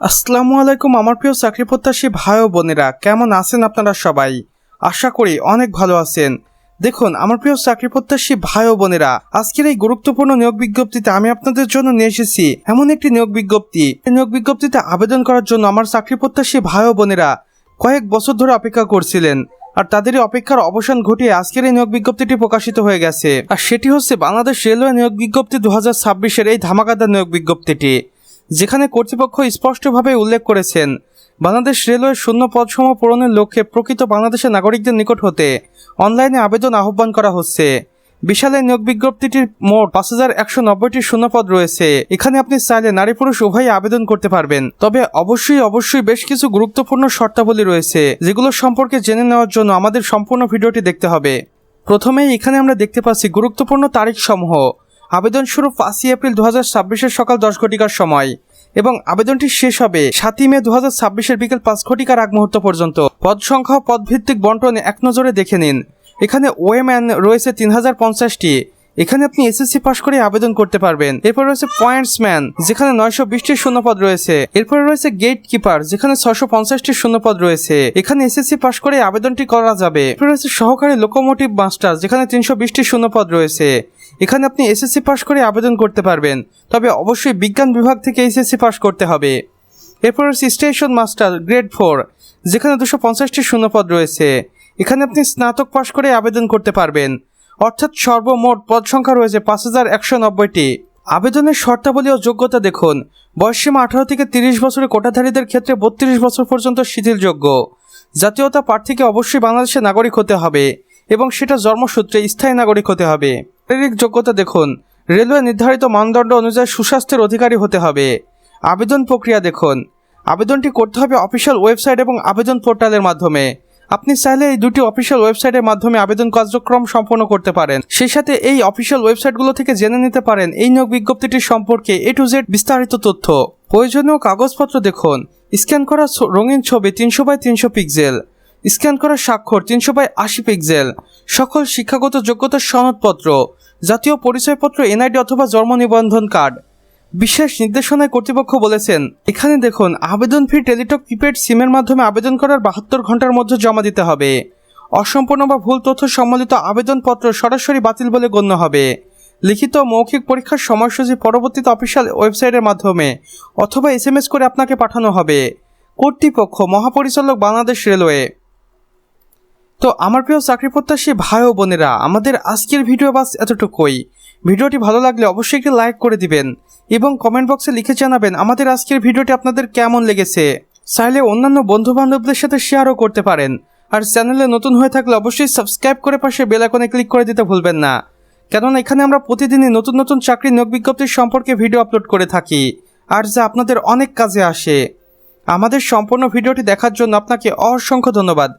আসসালামু আলাইকুম আমার প্রিয় চাকরি প্রত্যাশী ভাই ও বোনেরা, কেমন আছেন আপনারা সবাই? আশা করি অনেক ভালো আছেন। দেখুন আমার প্রিয় চাকরি প্রত্যাশী ভাই ও বোনেরা, আজকের এই গুরুত্বপূর্ণ নিয়োগ বিজ্ঞপ্তিতে আমি আপনাদের জন্য নিয়ে এসেছি এমন একটি নিয়োগ বিজ্ঞপ্তি। এই নিয়োগ বিজ্ঞপ্তিতে আবেদন করার জন্য আমার চাকরি প্রত্যাশী ভাই ও বোনেরা কয়েক বছর ধরে অপেক্ষা করছিলেন, আর তাদেরই অপেক্ষার অবসান ঘটিয়ে আজকের এই নিয়োগ বিজ্ঞপ্তিটি প্রকাশিত হয়ে গেছে। আর সেটি হচ্ছে বাংলাদেশ রেলওয়ে নিয়োগ বিজ্ঞপ্তি 2026-এর এই ধামাকাদার নিয়োগ বিজ্ঞপ্তিটি, যেখানে কর্তৃপক্ষ স্পষ্টভাবে উল্লেখ করেছেন বাংলাদেশ রেলওয়ের শূন্য পদসমূহ পূরণের লক্ষ্যে প্রকৃত বাংলাদেশের নাগরিকদের নিকট হতে অনলাইনে আবেদন আহ্বান করা হচ্ছে। বিশাল এই নিয়োগ বিজ্ঞপ্তিটির মোট 5190টি শূন্যপদ রয়েছে। এখানে আপনি চাইলে নারী পুরুষ উভয়ই আবেদন করতে পারবেন। তবে অবশ্যই বেশ কিছু গুরুত্বপূর্ণ শর্তাবলী রয়েছে, যেগুলো সম্পর্কে জেনে নেওয়ার জন্য আমাদের সম্পূর্ণ ভিডিওটি দেখতে হবে। প্রথমেই এখানে আমরা দেখতে পাচ্ছি গুরুত্বপূর্ণ তারিখ সমূহ। আবেদন শুরু 5 এপ্রিল 2026-এর সকাল 10 ঘটিকার সময় এবং আবেদনটি শেষ হবে 7 মে 2026-এর বিকেল 5 ঘটিকার আগ মুহূর্ত পর্যন্ত। পদ সংখ্যা ও পদভিত্তিক বন্টন এক নজরে দেখে নিন। এখানে ওএমএন রয়েছে 3050টি। এখানে আপনি এসএসসি পাশ করে আবেদন করতে পারবেন। এরপর রয়েছে পয়েন্টসম্যান, যেখানে 920টি শূন্যপদ রয়েছে। এরপর রয়েছে গেট কিপার, যেখানে 650টি শূন্যপদ রয়েছে। এখানে এসএসসি পাশ করে আবেদনটি করা যাবে। এরপর রয়েছে সহকারী লোকোমোটিভ মাস্টার, যেখানে 320টি শূন্যপদ রয়েছে। এখানে আপনি এসএসসি পাশ করে আবেদন করতে পারবেন, তবে অবশ্যই বিজ্ঞান বিভাগ থেকে এসএসসি পাশ করতে হবে। এরপর রয়েছে স্টেশন মাস্টার গ্রেড 4, যেখানে 250টি শূন্যপদ রয়েছে। এখানে আপনি স্নাতক পাশ করে আবেদন করতে পারবেন, অর্থাৎ সর্বমোট পদ সংখ্যা রয়েছে 5190টি। আবেদনের শর্তাবলী ও যোগ্যতা দেখুন। বয়সসীমা 18 থেকে 30 বছরের কোটাধারীদের ক্ষেত্রে 32 বছর পর্যন্ত শিথিলযোগ্য। জাতীয়তা প্রার্থীকে অবশ্যই বাংলাদেশের নাগরিক হতে হবে এবং সেটা জন্মসূত্রে স্থায়ী নাগরিক হতে হবে। শারীরিক যোগ্যতা দেখুন। রেলওয়ে নির্ধারিত মানদণ্ড অনুযায়ী সুস্বাস্থ্যের অধিকারী হতে হবে। আবেদন প্রক্রিয়া দেখুন। আবেদনটি করতে হবে অফিসিয়াল ওয়েবসাইট এবং আবেদন পোর্টালের মাধ্যমে। আপনি চাইলে এই দুটি অফিসিয়াল ওয়েবসাইটের মাধ্যমে আবেদন কার্যক্রম সম্পন্ন করতে পারেন। সেই সাথে এই অফিসিয়াল ওয়েবসাইটগুলো থেকে জেনে নিতে পারেন এই নিয়োগ বিজ্ঞপ্তিটির সম্পর্কে A to Z বিস্তারিত তথ্য। প্রয়োজনীয় কাগজপত্র দেখুন। স্ক্যান করা রঙিন ছবি 300x300 পিক্সেল, স্ক্যান করা স্বাক্ষর 300x80 পিক্সেল, সকল শিক্ষাগত যোগ্যতার সনদপত্র, জাতীয় পরিচয়পত্র, এনআইডি অথবা জন্ম নিবন্ধন কার্ড। বিশেষ নির্দেশনায় কর্তৃপক্ষ বলেছেন, এখানে দেখুন আবেদন ফি টেলিটক প্রিপেড সিমের মাধ্যমে আবেদন করার 72 ঘন্টার মধ্যে জমা দিতে হবে। অসম্পূর্ণ বা ভুল তথ্য সম্বলিত আবেদনপত্র সরাসরি বাতিল বলে গণ্য হবে। লিখিত মৌখিক পরীক্ষার সময়সূচি পরবর্তীতে অফিসিয়াল ওয়েবসাইটের মাধ্যমে অথবা SMS করে আপনাকে পাঠানো হবে। কর্তৃপক্ষ মহাপরিচালক বাংলাদেশ রেলওয়ে। তো আমার প্রিয় চাকরি প্রত্যাশী ভাই ও বোনেরা, আমাদের আজকের ভিডিও বাস এতটুকুই। ভিডিওটি ভালো লাগলে অবশ্যই একটি লাইক করে দিবেন এবং কমেন্ট বক্সে লিখে জানাবেন আমাদের আজকের ভিডিওটি আপনাদের কেমন লেগেছে। চাইলে অন্যান্য বন্ধু বান্ধবদের সাথে শেয়ারও করতে পারেন। আর চ্যানেলে নতুন হয়ে থাকলে অবশ্যই সাবস্ক্রাইব করে পাশে বেল আইকনে ক্লিক করে দিতে ভুলবেন না, কেননা এখানে আমরা প্রতিদিনই নতুন নতুন চাকরি নিয়োগ বিজ্ঞপ্তির সম্পর্কে ভিডিও আপলোড করে থাকি, আর যা আপনাদের অনেক কাজে আসে। আমাদের সম্পূর্ণ ভিডিওটি দেখার জন্য আপনাকে অসংখ্য ধন্যবাদ।